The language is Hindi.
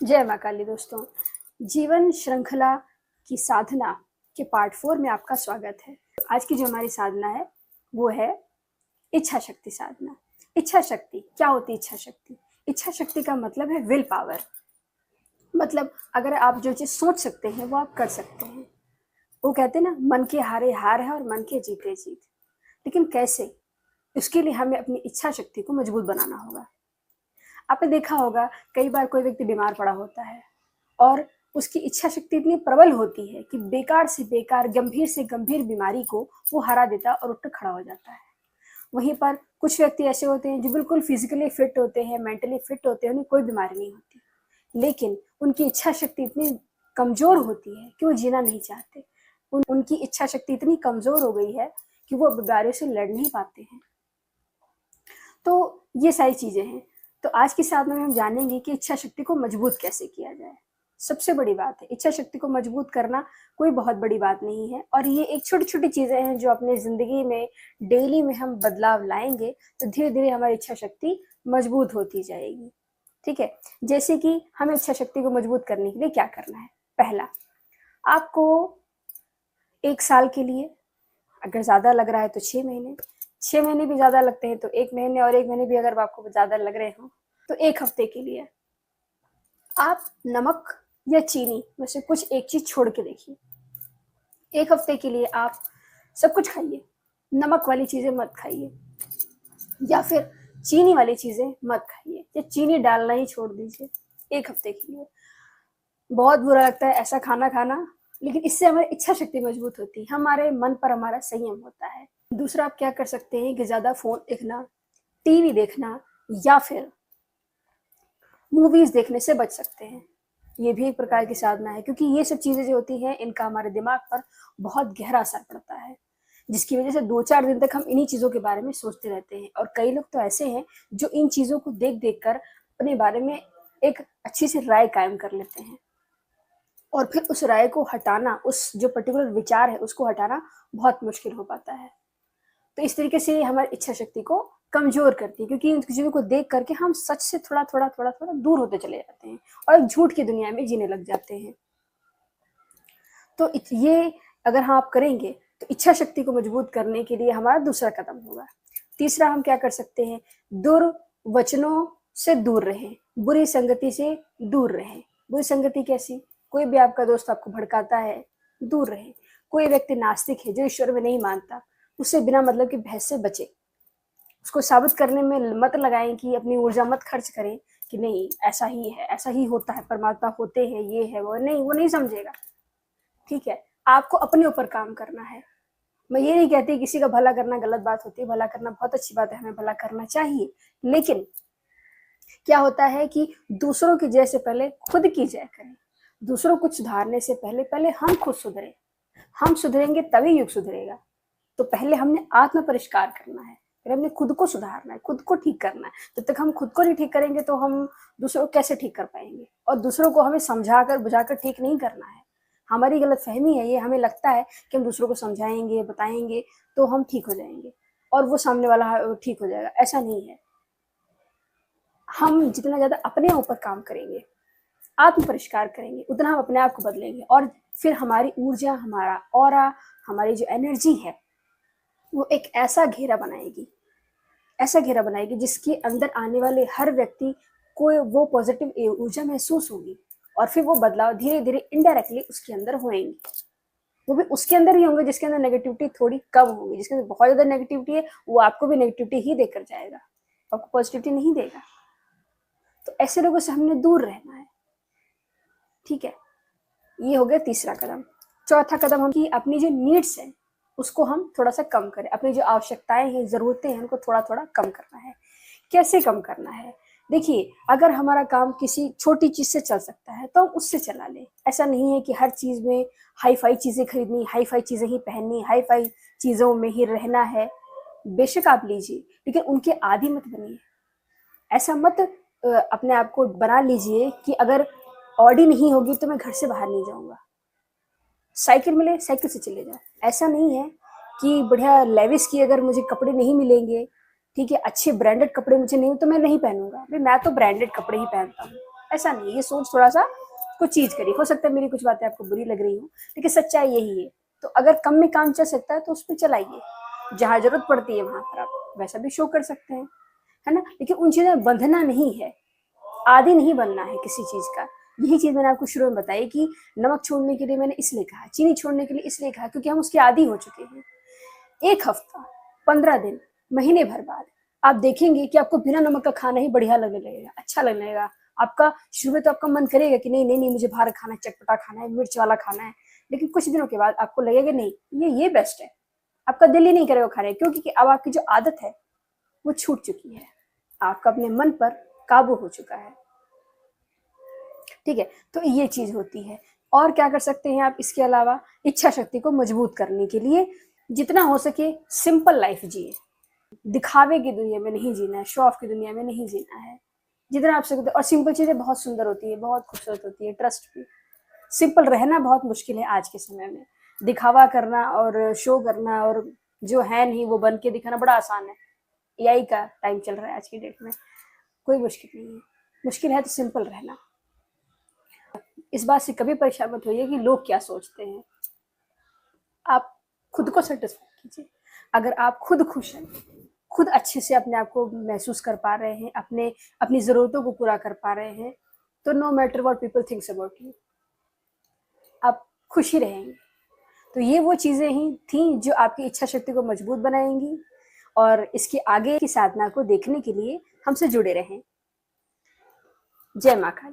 जय माँ काली दोस्तों। जीवन श्रृंखला की साधना के पार्ट 4 में आपका स्वागत है। आज की जो हमारी साधना है वो है इच्छा शक्ति साधना। इच्छा शक्ति क्या होती है? इच्छा शक्ति, इच्छा शक्ति का मतलब है विल पावर। मतलब अगर आप जो चीज़ सोच सकते हैं वो आप कर सकते हैं। वो कहते हैं ना, मन के हारे हार है और मन के जीते जीत। लेकिन कैसे? उसके लिए हमें अपनी इच्छा शक्ति को मजबूत बनाना होगा। आपने देखा होगा कई बार कोई व्यक्ति बीमार पड़ा होता है और उसकी इच्छा शक्ति इतनी प्रबल होती है कि बेकार से बेकार, गंभीर से गंभीर बीमारी को वो हरा देता है और उठकर खड़ा हो जाता है। वहीं पर कुछ व्यक्ति ऐसे होते हैं जो बिल्कुल फिजिकली फिट होते हैं, मेंटली फिट होते हैं, उन्हें कोई बीमारी नहीं होती, लेकिन उनकी इच्छा शक्ति इतनी कमजोर होती है कि वो जीना नहीं चाहते। उनकी इच्छा शक्ति इतनी कमजोर हो गई है कि वो बीमारियों से लड़ नहीं पाते हैं। तो ये सारी चीजें हैं। तो आज की साधना में हम जानेंगे कि इच्छा शक्ति को मजबूत कैसे किया जाए। सबसे बड़ी बात है, इच्छा शक्ति को मजबूत करना कोई बहुत बड़ी बात नहीं है, और ये एक छोटी छोटी चीजें हैं जो अपने जिंदगी में डेली में हम बदलाव लाएंगे तो धीरे धीरे हमारी इच्छा शक्ति मजबूत होती जाएगी। ठीक है, जैसे कि हमें इच्छा शक्ति को मजबूत करने के लिए क्या करना है। पहला, आपको 1 साल के लिए, अगर ज्यादा लग रहा है तो 6 महीने, 6 महीने भी ज्यादा लगते हैं तो 1 महीने, और 1 महीने भी अगर आपको ज्यादा लग रहे हो तो 1 हफ्ते के लिए आप नमक या चीनी में से कुछ एक चीज छोड़ के देखिए। 1 हफ्ते के लिए आप सब कुछ खाइए, नमक वाली चीजें मत खाइए, या फिर चीनी वाली चीजें मत खाइए, या चीनी डालना ही छोड़ दीजिए 1 हफ्ते के लिए। बहुत बुरा लगता है ऐसा खाना खाना, लेकिन इससे हमारी इच्छा शक्ति मजबूत होती है, हमारे मन पर हमारा संयम होता है। दूसरा, आप क्या कर सकते हैं कि ज्यादा फोन देखना, टीवी देखना या फिर मूवीज देखने से बच सकते हैं। ये भी एक प्रकार की साधना है, क्योंकि ये सब चीजें जो होती हैं इनका हमारे दिमाग पर बहुत गहरा असर पड़ता है, जिसकी वजह से 2-4 दिन तक हम इन्हीं चीजों के बारे में सोचते रहते हैं। और कई लोग तो ऐसे हैं जो इन चीजों को देख देख कर अपने बारे में एक अच्छी सी राय कायम कर लेते हैं, और फिर उस राय को हटाना, उस जो पर्टिकुलर विचार है उसको हटाना बहुत मुश्किल हो पाता है। तो इस तरीके से हमारी इच्छा शक्ति को कमजोर करती है, क्योंकि इन चीजों को देख करके हम सच से थोड़ा थोड़ा थोड़ा थोड़ा दूर होते चले जाते हैं और एक झूठ की दुनिया में जीने लग जाते हैं। तो ये अगर हम आप करेंगे तो इच्छा शक्ति को मजबूत करने के लिए हमारा दूसरा कदम होगा। तीसरा, हम क्या कर सकते हैं? दुर्वचनों से दूर रहें, बुरी संगति से दूर रहें। बुरी संगति कैसी? कोई भी आपका दोस्त आपको भड़काता है, दूर रहें। कोई व्यक्ति नास्तिक है जो ईश्वर में नहीं मानता, उससे बिना मतलब की बहस से बचे। उसको साबित करने में मत लगाएं कि अपनी ऊर्जा मत खर्च करें कि नहीं ऐसा ही है, ऐसा ही होता है, परमात्मा होते हैं, ये है वो नहीं, वो नहीं समझेगा। ठीक है, आपको अपने ऊपर काम करना है। मैं ये नहीं कहती किसी का भला करना गलत बात होती है, भला करना बहुत अच्छी बात है, हमें भला करना चाहिए, लेकिन क्या होता है कि दूसरों की जय से पहले खुद की जय करें। दूसरों को सुधारने से पहले पहले हम खुद सुधरें। हम सुधरेंगे तभी युग सुधरेगा। तो पहले हमने आत्म परिष्कार करना है, फिर हमने खुद को सुधारना है, खुद को ठीक करना है। जब तक हम खुद को नहीं ठीक करेंगे तो हम दूसरों को कैसे ठीक कर पाएंगे? और दूसरों को हमें समझाकर बुझाकर ठीक नहीं करना है। हमारी गलत फहमी है ये, हमें लगता है कि हम दूसरों को समझाएंगे, बताएंगे तो हम ठीक हो जाएंगे और वो सामने वाला ठीक हो जाएगा। ऐसा नहीं है। हम जितना ज्यादा अपने ऊपर काम करेंगे, आत्म परिष्कार करेंगे, उतना हम अपने आप को बदलेंगे, और फिर हमारी ऊर्जा, हमारा ऑरा, हमारी जो एनर्जी है वो एक ऐसा घेरा बनाएगी, ऐसा घेरा बनाएगी जिसके अंदर आने वाले हर व्यक्ति को वो पॉजिटिव ऊर्जा महसूस होगी, और फिर वो बदलाव धीरे धीरे इनडायरेक्टली उसके अंदर होंगे। वो भी उसके अंदर ही होंगे जिसके अंदर नेगेटिविटी थोड़ी कम होगी। जिसके अंदर बहुत ज्यादा नेगेटिविटी है वो आपको भी नेगेटिविटी ही देकर जाएगा, आपको पॉजिटिविटी नहीं देगा। तो ऐसे लोगों से हमने दूर रहना है। ठीक है, ये हो गया तीसरा कदम। चौथा कदम हम कि अपनी जो नीड्स है उसको हम थोड़ा सा कम करें। अपनी जो आवश्यकताएं हैं, जरूरतें हैं, उनको थोड़ा थोड़ा कम करना है। कैसे कम करना है? देखिए, अगर हमारा काम किसी छोटी चीज से चल सकता है तो हम उससे चला लें। ऐसा नहीं है कि हर चीज में हाई फाई चीजें खरीदनी, हाई फाई चीजें ही पहननी, हाई फाई चीजों में ही रहना है। बेशक आप लीजिए, लेकिन उनके आदी मत बनिए। ऐसा मत अपने आप को बना लीजिए कि अगर ऑडी नहीं होगी तो मैं घर से बाहर नहीं जाऊंगा। साइकिल मिले साइकिल से चले जाओ। ऐसा नहीं है कि बढ़िया लेविस की अगर मुझे कपड़े नहीं मिलेंगे, ठीक है, अच्छे ब्रांडेड कपड़े मुझे नहीं तो मैं नहीं पहनूंगा। भाई मैं तो ब्रांडेड कपड़े ही पहनता हूँ, ऐसा नहीं, ये सोच थोड़ा सा कुछ चीज करिए। हो सकता है मेरी कुछ बातें आपको बुरी लग रही हो, लेकिन सच्चाई यही है। तो अगर कम में काम चल सकता है तो उस पर चलाइए, जहां जरूरत पड़ती है वहां पर आप वैसा भी शो कर सकते हैं, है ना। लेकिन उन चीजों में बंधना नहीं है, आदि नहीं बनना है किसी चीज का। यही चीज मैंने आपको शुरू में बताई कि नमक छोड़ने के लिए मैंने इसलिए कहा, चीनी छोड़ने के लिए इसलिए कहा, क्योंकि हम उसके आदी हो चुके हैं। 1 हफ्ता, 15 दिन, महीने भर बाद आप देखेंगे कि आपको बिना नमक का खाना ही बढ़िया लगने लगेगा, अच्छा लगने लगेगा। आपका शुरू में तो आपका मन करेगा कि नहीं नहीं नहीं, मुझे बाहर खाना है, चटपटा खाना है, मिर्च वाला खाना है। लेकिन कुछ दिनों के बाद आपको लगेगा नहीं, ये बेस्ट है। आपका दिल ही नहीं करेगा खाने, क्योंकि अब आपकी जो आदत है वो छूट चुकी है, आपका अपने मन पर काबू हो चुका है। ठीक है, तो ये चीज होती है। और क्या कर सकते हैं आप इसके अलावा? इच्छा शक्ति को मजबूत करने के लिए जितना हो सके सिंपल लाइफ जिए। दिखावे की दुनिया में नहीं जीना है, शो ऑफ की दुनिया में नहीं जीना है, जितना आप सकते। और सिंपल चीजें बहुत सुंदर होती है, बहुत खूबसूरत होती है, ट्रस्ट भी। सिंपल रहना बहुत मुश्किल है आज के समय में। दिखावा करना और शो करना और जो है नहीं वो बन के दिखाना बड़ा आसान है। एआई का टाइम चल रहा है आज की डेट में, कोई मुश्किल नहीं है। मुश्किल है तो सिंपल रहना। इस बात से कभी परेशान मत होइए कि लोग क्या सोचते हैं। आप खुद को सेटिस्फाई कीजिए। अगर आप खुद खुश हैं, खुद अच्छे से अपने आप को महसूस कर पा रहे हैं, अपनी ज़रूरतों को पूरा कर पा रहे हैं, तो no matter what people thinks about you, आप खुश ही रहेंगे। तो ये वो चीज़ें ही थी जो आपकी इच्छा शक्ति को मजबूत बनाएंगी। और इसके आगे की साधना को देखने के लिए हमसे जुड़े रहें। जय माँ काली।